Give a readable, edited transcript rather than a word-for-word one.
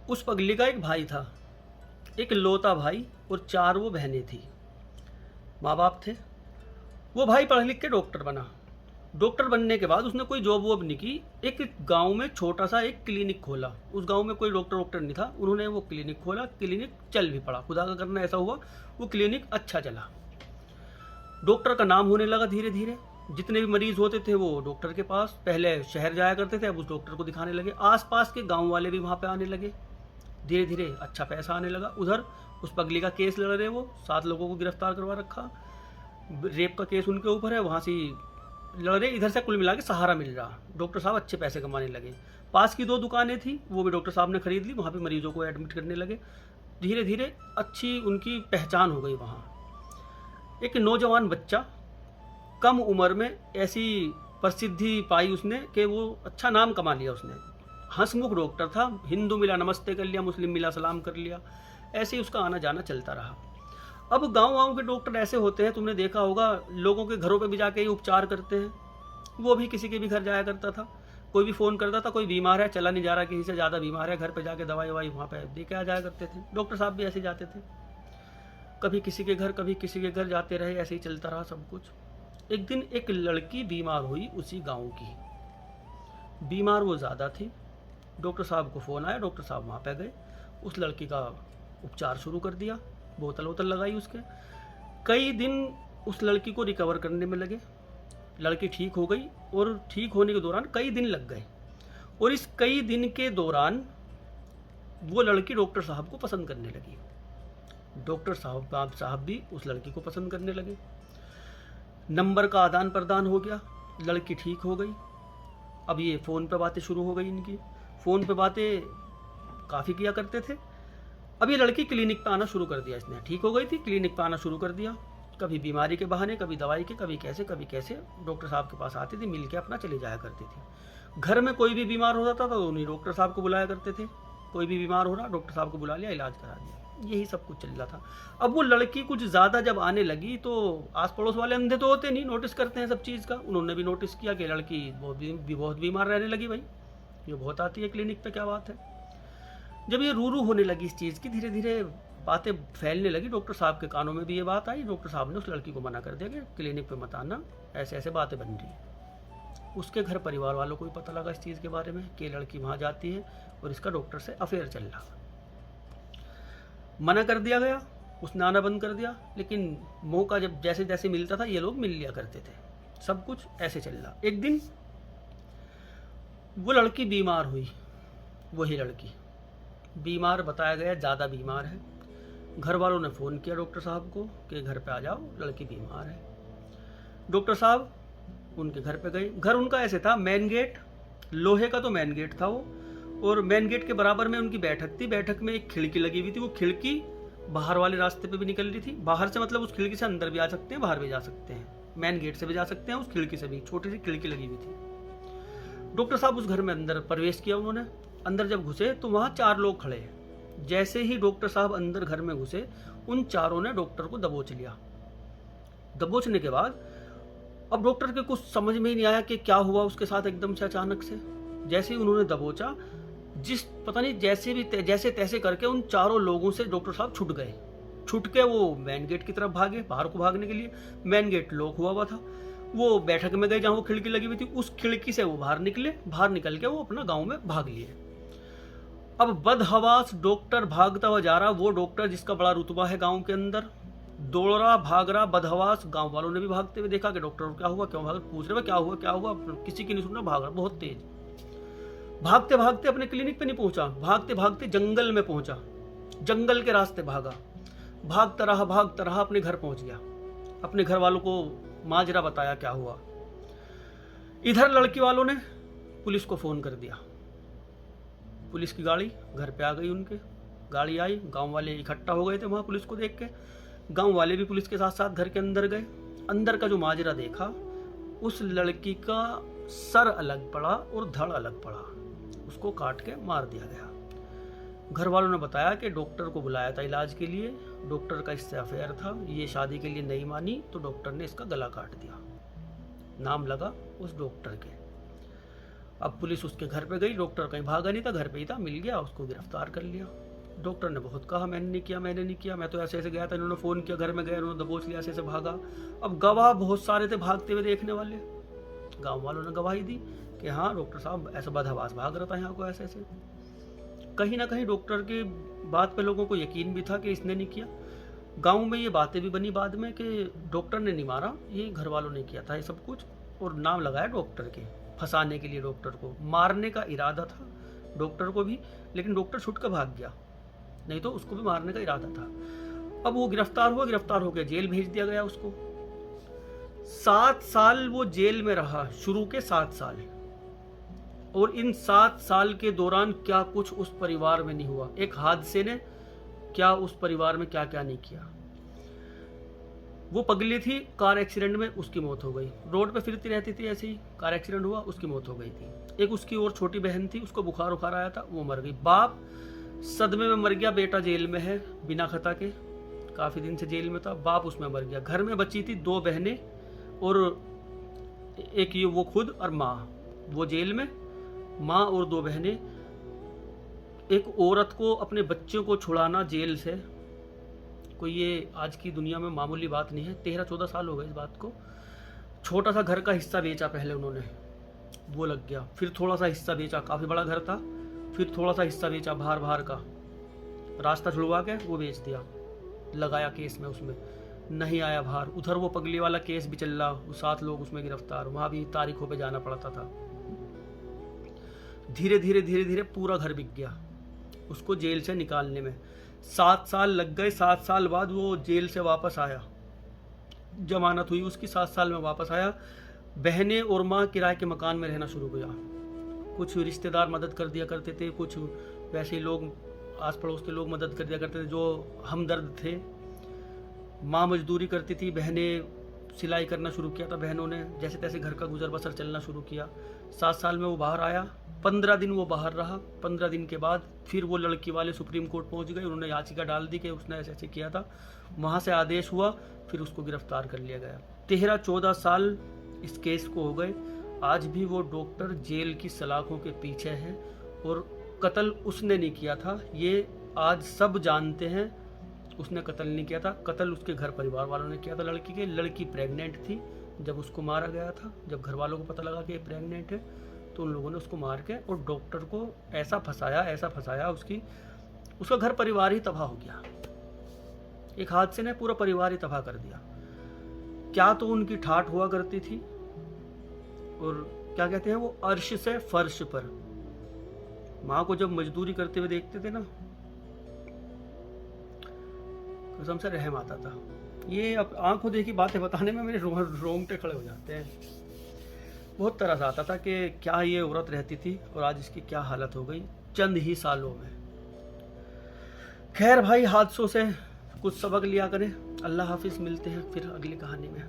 उस पगली का एक भाई था, एक लौता भाई, और 4 वो बहनें थी। माँ बाप थे। वो भाई पढ़ लिख के डॉक्टर बना। डॉक्टर बनने के बाद उसने कोई जॉब वॉब नहीं की। एक गांव में छोटा सा एक क्लिनिक खोला। उस गांव में कोई डॉक्टर वॉक्टर नहीं था, उन्होंने वो क्लिनिक खोला। क्लिनिक चल भी पड़ा, खुदा का करना ऐसा हुआ वो क्लिनिक अच्छा चला। डॉक्टर का नाम होने लगा धीरे धीरे। जितने भी मरीज होते थे वो डॉक्टर के पास पहले शहर जाया करते थे, अब उस डॉक्टर को दिखाने लगे। आसपास के गांव वाले भी वहाँ पे आने लगे। धीरे धीरे अच्छा पैसा आने लगा। उधर उस पगली का केस लड़ रहे, वो 7 लोगों को गिरफ्तार करवा रखा। रेप का केस उनके ऊपर है, वहाँ से लड़ रहे। इधर से कुल मिला के सहारा मिल रहा। डॉक्टर साहब अच्छे पैसे कमाने लगे। पास की 2 दुकानें थी, वो भी डॉक्टर साहब ने खरीद ली। वहाँ पे मरीजों को एडमिट करने लगे। धीरे धीरे अच्छी उनकी पहचान हो गई वहाँ। एक नौजवान बच्चा कम उम्र में ऐसी प्रसिद्धि पाई उसने कि वो अच्छा नाम कमा लिया उसने। हंसमुख डॉक्टर था, हिंदू मिला नमस्ते कर लिया, मुस्लिम मिला सलाम कर लिया। ऐसे ही उसका आना जाना चलता रहा। अब गांव-गांव के डॉक्टर ऐसे होते हैं, तुमने देखा होगा, लोगों के घरों पे भी जाके ही उपचार करते हैं। वो भी किसी के भी घर जाया करता था। कोई भी फ़ोन करता था, कोई बीमार है, चला नहीं जा रहा, किसी से ज़्यादा बीमार है, घर पे जाके दवाई ववाई वहाँ पे दे के आ जाया करते थे। डॉक्टर साहब भी ऐसे जाते थे, कभी किसी के घर कभी किसी के घर जाते रहे। ऐसे ही चलता रहा सब कुछ। एक दिन एक लड़की बीमार हुई उसी गांव की। बीमार वो ज़्यादा थी। डॉक्टर साहब को फ़ोन आया, डॉक्टर साहब वहाँ पे गए। उस लड़की का उपचार शुरू कर दिया, बोतल वोतल लगाई उसके। कई दिन उस लड़की को रिकवर करने में लगे। लड़की ठीक हो गई, और ठीक होने के दौरान कई दिन लग गए। और इस कई दिन के दौरान वो लड़की डॉक्टर साहब को पसंद करने लगी। डॉक्टर साहब भी उस लड़की को पसंद करने लगे। नंबर का आदान प्रदान हो गया। लड़की ठीक हो गई। अब ये फ़ोन पे बातें शुरू हो गई इनकी। फ़ोन पे बातें काफ़ी किया करते थे। अब ये लड़की क्लिनिक पे आना शुरू कर दिया इसने। ठीक हो गई थी, क्लिनिक पे आना शुरू कर दिया। कभी बीमारी के बहाने, कभी दवाई के, कभी कैसे डॉक्टर साहब के पास आती थी, मिल के अपना चली जाया करती थी। घर में कोई भी बीमार हो जाता था तो उन्हीं डॉक्टर साहब को बुलाया करते थे। कोई भी बीमार हो रहा, डॉक्टर साहब को बुला लिया, इलाज करा दिया। यही सब कुछ चल रहा था। अब वो लड़की कुछ ज़्यादा जब आने लगी तो आस पड़ोस वाले अंधे तो होते नहीं, नोटिस करते हैं सब चीज़ का। उन्होंने भी नोटिस किया कि लड़की बहुत बीमार रहने लगी। भाई ये बहुत आती है क्लिनिक पे, क्या बात है। जब ये रू होने लगी इस चीज़ की, धीरे धीरे बातें फैलने लगी। डॉक्टर साहब के कानों में भी ये बात आई। डॉक्टर साहब ने उस लड़की को मना कर दिया कि क्लिनिक पे मत आना, ऐसे ऐसे बातें बन रही हैं। उसके घर परिवार वालों को भी पता लगा इस चीज़ के बारे में कि लड़की वहाँ जाती है और इसका डॉक्टर से अफेयर चल रहा। मना कर दिया गया, उसने आना बंद कर दिया। लेकिन मौका जब जैसे जैसे मिलता था ये लोग मिल लिया करते थे। सब कुछ ऐसे चल रहा। एक दिन वो लड़की बीमार हुई। वही लड़की बीमार, बताया गया ज़्यादा बीमार है। घर वालों ने फ़ोन किया डॉक्टर साहब को कि घर पे आ जाओ, लड़की बीमार है। डॉक्टर साहब उनके घर पे गए। घर उनका ऐसे था, मेन गेट, लोहे का तो मेन गेट था वो, और मेन गेट के बराबर में उनकी बैठक थी। बैठक में एक खिड़की लगी हुई थी। वो खिड़की बाहर वाले रास्ते पे भी निकल रही थी। बाहर से मतलब उस खिड़की से अंदर भी आ सकते हैं, बाहर भी जा सकते हैं। मेन गेट से भी जा सकते हैं, उस खिड़की से भी। छोटी सी खिड़की लगी हुई थी। डॉक्टर साहब उस घर में अंदर प्रवेश किया उन्होंने। अंदर जब घुसे तो वहाँ 4 लोग खड़े हैं। जैसे ही डॉक्टर साहब अंदर घर में घुसे, उन चारों ने डॉक्टर को दबोच लिया। दबोचने के बाद अब डॉक्टर के कुछ समझ में ही नहीं आया कि क्या हुआ उसके साथ। एकदम से अचानक से जैसे ही उन्होंने दबोचा, पता नहीं जैसे तैसे करके उन चारों लोगों से डॉक्टर साहब छूट गए। छूट के वो मेन गेट की तरफ भागे, बाहर को भागने के लिए। मेन गेट लॉक हुआ था। वो बैठक में गए जहाँ वो खिड़की लगी हुई थी। उस खिड़की से वो बाहर निकले। बाहर निकल के वो अपना गाँव में भाग लिए। अब बदहवास डॉक्टर भागता हुआ जा रहा। वो डॉक्टर जिसका बड़ा रुतबा है गांव के अंदर, दौड़ रहा, भाग रहा, बदहवास। गांव वालों ने भी भागते हुए देखा कि डॉक्टर क्या हुआ, क्यों भाग, पूछ रहे क्या हुआ। किसी की नहीं सुन रहा, भाग रहा बहुत तेज। भागते भागते अपने क्लिनिक पे नहीं पहुंचा, भागते भागते जंगल में पहुंचा। जंगल के रास्ते भागा, भागता रहा, अपने घर पहुंच गया। अपने घर वालों को माजरा बताया क्या हुआ। इधर लड़की वालों ने पुलिस को फोन कर दिया। पुलिस की गाड़ी घर पे आ गई उनके। गाड़ी आई, गांव वाले इकट्ठा हो गए थे वहाँ पुलिस को देख के। गांव वाले भी पुलिस के साथ साथ घर के अंदर गए। अंदर का जो माजरा देखा, उस लड़की का सर अलग पड़ा और धड़ अलग पड़ा। उसको काट के मार दिया गया। घर वालों ने बताया कि डॉक्टर को बुलाया था इलाज के लिए, डॉक्टर का इससे अफेयर था, ये शादी के लिए नहीं मानी तो डॉक्टर ने इसका गला काट दिया। नाम लगा उस डॉक्टर के। अब पुलिस उसके घर पे गई, डॉक्टर कहीं भागा नहीं था, घर पे ही था, मिल गया, उसको गिरफ्तार कर लिया। डॉक्टर ने बहुत कहा मैंने नहीं किया, मैं तो ऐसे ऐसे गया था, इन्होंने फ़ोन किया, घर में गए, इन्होंने दबोच लिया, ऐसे ऐसे भागा। अब गवाह बहुत सारे थे भागते हुए देखने वाले, गांव वालों ने गवाही दी कि हाँ डॉक्टर साहब ऐसा बदहवास भाग रहा था यहाँ को ऐसे ऐसे। कहीं ना कहीं डॉक्टर की बात पे लोगों को यकीन भी था कि इसने नहीं किया। गांव में ये बातें भी बनी बाद में कि डॉक्टर ने नहीं मारा, ये घर वालों ने किया था ये सब कुछ, और नाम लगाया डॉक्टर के, फंसाने के लिए डॉक्टर को। मारने का इरादा था डॉक्टर को भी, लेकिन डॉक्टर छुट कर भाग गया, नहीं तो उसको भी मारने का इरादा था। अब वो गिरफ्तार होकर जेल भेज दिया गया उसको। 7 साल वो जेल में रहा, शुरू के 7 साल, और इन 7 साल के दौरान क्या कुछ उस परिवार में नहीं हुआ। एक हादसे ने क्या उस परिवार में क्या क्या नहीं किया। वो पगली थी, कार एक्सीडेंट में उसकी मौत हो गई, रोड पे फिरती रहती थी ऐसे ही, कार एक्सीडेंट हुआ, उसकी मौत हो गई थी। एक उसकी और छोटी बहन थी, उसको बुखार आया था, वो मर गई। बाप सदमे में मर गया, बेटा जेल में है बिना खता के, काफी दिन से जेल में था, बाप उसमें मर गया। घर में बची थी 2 बहनें और एक ये वो खुद और माँ, वो जेल में, माँ और 2 बहनें। एक औरत को अपने बच्चों को छुड़ाना जेल से कोई ये आज की दुनिया में मामूली बात नहीं है। 13-14 साल हो गए इस बात को। छोटा सा घर का हिस्सा बेचा पहले उन्होंने, वो लग गया, फिर थोड़ा सा हिस्सा बेचा, काफ़ी बड़ा घर था, फिर थोड़ा सा हिस्सा बेचा बाहर का, रास्ता छुड़वा के वो बेच दिया, लगाया केस में, उसमें नहीं आया बाहर। उधर वो पगली वाला केस भी चल रहा, 7 लोग उसमें गिरफ्तार, वहाँ भी तारीखों पे जाना पड़ता था। धीरे धीरे पूरा घर बिक गया उसको जेल से निकालने में। 7 साल लग गए। 7 साल बाद वो जेल से वापस आया, जमानत हुई उसकी, 7 साल में वापस आया। बहनें और माँ किराए के मकान में रहना शुरू किया। कुछ रिश्तेदार मदद कर दिया करते थे, कुछ वैसे ही लोग आस पड़ोस के लोग मदद कर दिया करते थे जो हमदर्द थे। माँ मजदूरी करती थी, बहनें सिलाई करना शुरू किया था बहनों ने, जैसे तैसे घर का गुजर बसर चलना शुरू किया। 7 साल में वो बाहर आया, 15 दिन वो बाहर रहा। 15 दिन के बाद फिर वो लड़की वाले सुप्रीम कोर्ट पहुंच गए, उन्होंने याचिका डाल दी कि उसने ऐसे ऐसे किया था। वहाँ से आदेश हुआ, फिर उसको गिरफ्तार कर लिया गया। 13-14 साल इस केस को हो गए। आज भी वो डॉक्टर जेल की सलाखों के पीछे है, और कत्ल उसने नहीं किया था, ये आज सब जानते हैं। उसने कत्ल नहीं किया था, कत्ल उसके घर परिवार वालों ने किया था लड़की के। लड़की प्रेग्नेंट थी जब उसको मारा गया था। जब घर वालों को पता लगा कि ये प्रेग्नेंट है तो उन लोगों ने उसको मार के और डॉक्टर को ऐसा फंसाया उसका घर परिवार ही तबाह हो गया। एक हादसे ने पूरा परिवार ही तबाह कर दिया। क्या तो उनकी ठाठ हुआ करती थी, और क्या कहते हैं वो, अर्श से फर्श पर। माँ को जब मजदूरी करते हुए देखते थे ना, कसम से रहम आता था। ये अब आंखों देखी बातें बताने में मेरे रोंगटे खड़े हो जाते हैं। बहुत तरस आता था कि क्या ये औरत रहती थी और आज इसकी क्या हालत हो गई चंद ही सालों में। खैर भाई, हादसों से कुछ सबक लिया करें। अल्लाह हाफिज, मिलते हैं फिर अगली कहानी में।